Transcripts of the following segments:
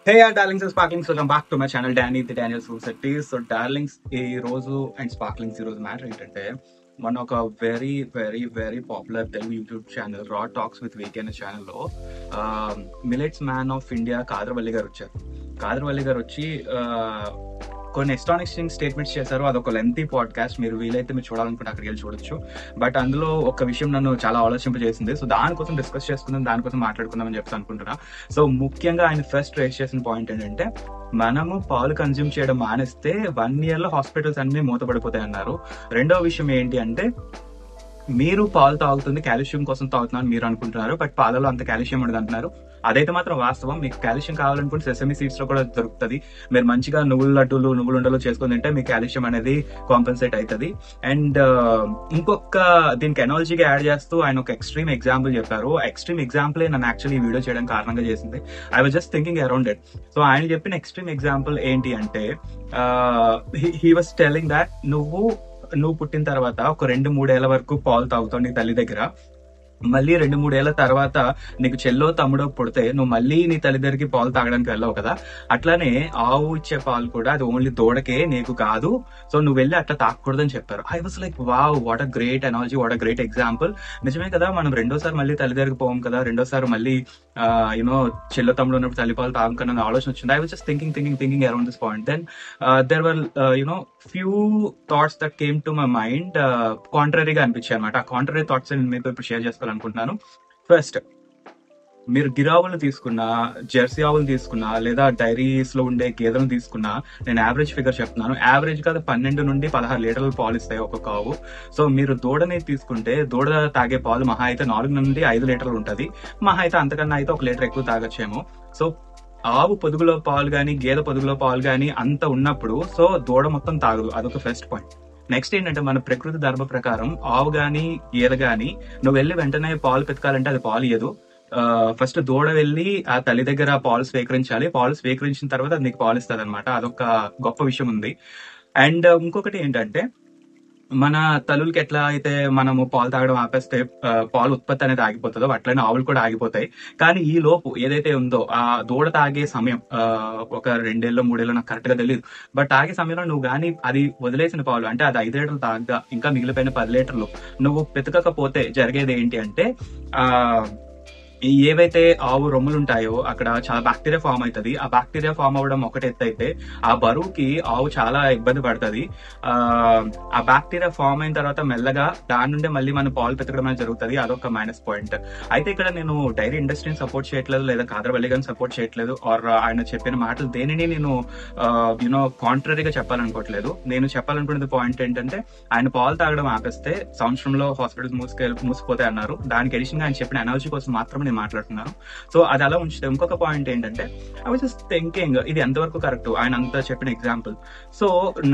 Hey, darlings and sparklings, welcome back to my channel, Danny the Daniel Society. So, darlings, ఈ రోజు and స్పార్క్లింగ్స్ ఈ రోజు matter ఏంటంటే మన ఒక very very very popular Telugu YouTube channel రా టాక్స్ విత్ వీకే అనే ఛానల్లో millets man of India Khadar Valli గారు వచ్చారు. కాదర్వల్లి గారు వచ్చి కొన్ని ఎస్టానిషింగ్ స్టేట్మెంట్స్ చేశారు. అదొక లెంతీ పాడ్కాస్ట్, మీరు వీలైతే మీరు చూడాలనుకుంటే అక్కడికి వెళ్ళి చూడొచ్చు. బట్ అందులో ఒక విషయం నన్ను చాలా ఆలోచింపజేసింది. సో దానికోసం డిస్కస్ చేసుకుందాం, దానికోసం మాట్లాడుకుందామని చెప్పి అనుకుంటున్నా. సో ముఖ్యంగా ఆయన ఫస్ట్ రేస్ చేసిన పాయింట్ ఏంటంటే, మనము పాలు కన్జ్యూమ్ చేయడం మానేస్తే 1 year లో హాస్పిటల్స్ అన్ని మూతపడిపోతాయి అన్నారు. రెండవ విషయం ఏంటి అంటే, మీరు పాలు తాగుతుంది కాల్షియం కోసం తాగుతున్నాను మీరు అనుకుంటున్నారు, బట్ పాలలో అంత కాల్షియం ఉండదు అంటున్నారు. అదైతే మాత్రం వాస్తవం. మీకు కాల్షియం కావాలనుకుంటే సెసమి సీడ్స్ లో కూడా దొరుకుతుంది. మీరు మంచిగా నువ్వుల లడ్డూలు నువ్వులు ఉండలు చేసుకుని తింటే మీకు కాల్షియం అనేది కాంపెన్సేట్ అవుతుంది. అండ్ ఇంకొక దీనికి ఎనాలజీగా యాడ్ చేస్తూ ఆయన ఒక ఎక్స్ట్రీమ్ ఎగ్జాంపుల్ చెప్పారు. ఎక్స్ట్రీమ్ ఎగ్జాంపుల్ నన్ను యాక్చువల్లీ ఈ వీడియో చేయడానికి కారణంగా చేసింది. I was just thinking around it. So ఆయన చెప్పిన ఎక్స్ట్రీమ్ ఎగ్జాంపుల్ ఏంటి అంటే, హీ వాజ్ టెల్లింగ్ దాట్ నువ్వు పుట్టిన తర్వాత ఒక 2-3 ఏళ్ల వరకు పాలు తాగుతావు నీ తల్లి దగ్గర. మళ్ళీ 2-3 ఏళ్ల తర్వాత నీకు చెల్లో తమ్ముడో పుడితే నువ్వు మళ్ళీ నీ తల్లి దగ్గరికి పాలు తాగడానికి వెళ్ళవు కదా. అట్లానే ఆవు ఇచ్చే పాలు కూడా అది ఓన్లీ దూడకే, నీకు కాదు. సో నువ్వు వెళ్ళి అట్లా తాగకూడదని చెప్పారు. I was like, wow, what a great analogy, what a great example. నిజమే కదా, మనం రెండోసారి మళ్ళీ తల్లి దగ్గరికి పోం కదా, రెండోసారి మళ్ళీ చెల్లో తమ్ముడు ఉన్నప్పుడు తల్లి పాలు తాగం కన్నా ఆలోచన వచ్చింది. I was just thinking around this point. Then there were few thoughts that came to my mind. కాంట్రరీగా అనిపించాయి అనమాట. ఆ కాంట్రరీ థాట్స్ నేను మీతో ఇప్పుడు షేర్ చేసుకోవాలనుకుంటున్నాను. ఫస్ట్, మీరు గిరావులు తీసుకున్నా, జెర్సీ ఆవులు తీసుకున్నా, లేదా డైరీస్ లో ఉండే గేదెలను తీసుకున్నా, నేను యావరేజ్ ఫిగర్ చెప్తున్నాను, యావరేజ్ గా 12 నుండి 16 లీటర్లు పాలు ఇస్తాయి ఒక్కొక్క ఆవు. సో మీరు దూడని తీసుకుంటే దూడ తాగే పాలు మహా అయితే 4 నుండి 5 లీటర్లు ఉంటుంది. మహా అయితే అంతకన్నా అయితే 1 లీటర్ ఎక్కువ తాగొచ్చేమో. సో ఆవు పొదుగులో పాలు గానీ గేదె పొదుగులో పాలు గానీ అంత ఉన్నప్పుడు సో దూడ మొత్తం తాగదు. అదొక ఫస్ట్ పాయింట్. నెక్స్ట్ ఏంటంటే, మన ప్రకృతి ధర్మ ప్రకారం ఆవు గానీ గేదె గానీ నువ్వు వెళ్ళి వెంటనే పాలు పెతకాలంటే అది పాలు ఇయ్యదు. ఫస్ట్ దూడ వెళ్ళి ఆ తల్లి దగ్గర పాలు స్వీకరించాలి. పాలు స్వీకరించిన తర్వాత అది నీకు పాలు ఇస్తుంది అనమాట. అదొక గొప్ప విషయం ఉంది. అండ్ ఇంకొకటి ఏంటంటే, మన తల్లులకి ఎట్లా అయితే మనము పాలు తాగడం ఆపేస్తే పాలు ఉత్పత్తి అనేది ఆగిపోతుందో, అట్లనే ఆవులు కూడా ఆగిపోతాయి. కానీ ఈ లోపు ఏదైతే ఉందో ఆ దూడ తాగే సమయం ఒక 2 ఏళ్ళు 3 ఏళ్ళు నాకు కరెక్ట్ గా తెలియదు, బట్ తాగే సమయంలో నువ్వు కానీ అది వదిలేసిన పాలు అంటే అది 5 లీటర్లు తాగగా ఇంకా మిగిలిపోయిన 10 లీటర్లు నువ్వు పెతకకపోతే జరిగేది ఏంటి అంటే, ఏవైతే ఆవు రొమ్ములు ఉంటాయో అక్కడ చాలా బ్యాక్టీరియా ఫామ్ అవుతుంది. ఆ బ్యాక్టీరియా ఫామ్ అవ్వడం ఒకటి ఎత్తైతే ఆ బరువుకి ఆవు చాలా ఇబ్బంది పడుతుంది. ఆ బ్యాక్టీరియా ఫామ్ అయిన తర్వాత మెల్లగా దాని నుండి మళ్ళీ మన పాలు పెతకడం అనేది జరుగుతుంది. అదొక మైనస్ పాయింట్. అయితే ఇక్కడ నేను డైరీ ఇండస్ట్రీని సపోర్ట్ చేయట్లేదు, లేదా కాదర్వల్లి గారిని సపోర్ట్ చేయట్లేదు, ఆర్ ఆయన చెప్పిన మాటలు దేనిని నేను కాంట్రరీగా చెప్పాలనుకోవట్లేదు. నేను చెప్పాలనుకునే పాయింట్ ఏంటంటే, ఆయన పాలు తాగడం ఆపేస్తే సంవత్సరంలో హాస్పిటల్స్ మూసిపోతాయి అన్నారు. దానికి ఎడిషన్ గా ఆయన చెప్పిన ఎనర్జీ కోసం మాత్రం నేను మాట్లాడుతున్నాను. సో అది అలా ఉంచితే, ఇంకొక పాయింట్ ఏంటంటే, ఐ వాజ్ జస్ట్ థింకింగ్ ఇది ఎంతవరకు కరెక్ట్ ఆయన అంతా చెప్పిన ఎగ్జాంపుల్. సో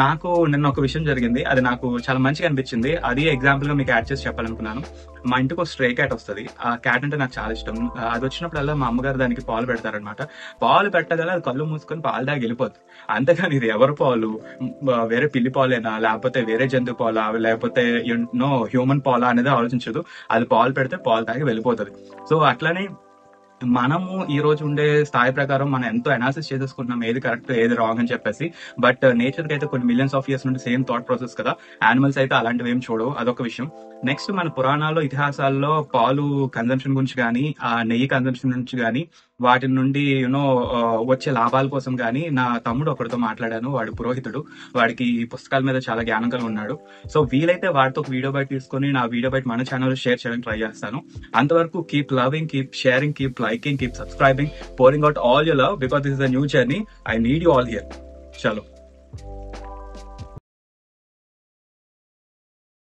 నాకు నిన్న ఒక విషయం జరిగింది, అది నాకు చాలా మంచిగా అనిపించింది. అది ఎగ్జాంపుల్ గా మీకు యాడ్ చేసి చెప్పాలనుకున్నాను. మా ఇంటికి ఒక స్ట్రే క్యాట్ వస్తుంది. ఆ క్యాట్ అంటే నాకు చాలా ఇష్టం. అది వచ్చినప్పుడల్లా మా అమ్మగారు దానికి పాలు పెడతారనమాట. పాలు పెట్టగల అది కళ్ళు మూసుకొని పాలు దాగి వెళ్ళిపోతుంది. అంతేగాని ఇది ఎవరి పాలు, వేరే పిల్లి పాలేనా లేకపోతే వేరే జంతు పాలా లేకపోతే హ్యూమన్ పాలా అనేది ఆలోచించదు. అది పాలు పెడితే పాలు తాగి వెళ్ళిపోతుంది. సో అట్లానే మనము ఈ రోజు ఉండే స్థాయి ప్రకారం మనం ఎంతో అనాలిసిస్ చేసేసుకుంటున్నాం ఏది కరెక్ట్ ఏది రాంగ్ అని చెప్పేసి. బట్ నేచర్ కి అయితే కొన్ని మిలియన్స్ ఆఫ్ ఇయర్స్ నుండి సేమ్ థాట్ ప్రాసెస్ కదా. యానిమల్స్ అయితే అలాంటివి ఏం చూడవు, అదొక విషయం. నెక్స్ట్, మన పురాణాల్లో ఇతిహాసాల్లో పాలు కన్జంప్షన్ గురించి కానీ ఆ నెయ్యి కన్జంప్షన్ గురించి కానీ వాటి నుండి వచ్చే లాభాల కోసం కానీ నా తమ్ముడు ఒకరితో మాట్లాడాను. వాడు పురోహితుడు, వాడికి ఈ పుస్తకాల మీద చాలా జ్ఞానం కలిగి ఉన్నాడు. సో వీలైతే వాడితో ఒక వీడియో బయట తీసుకొని నా వీడియో బయట మన ఛానల్ షేర్ చేయడానికి ట్రై చేస్తాను. అంతవరకు keep loving, keep sharing, keep liking, keep subscribing, pouring out all your love because this is a new journey. I need you all here. Chalo.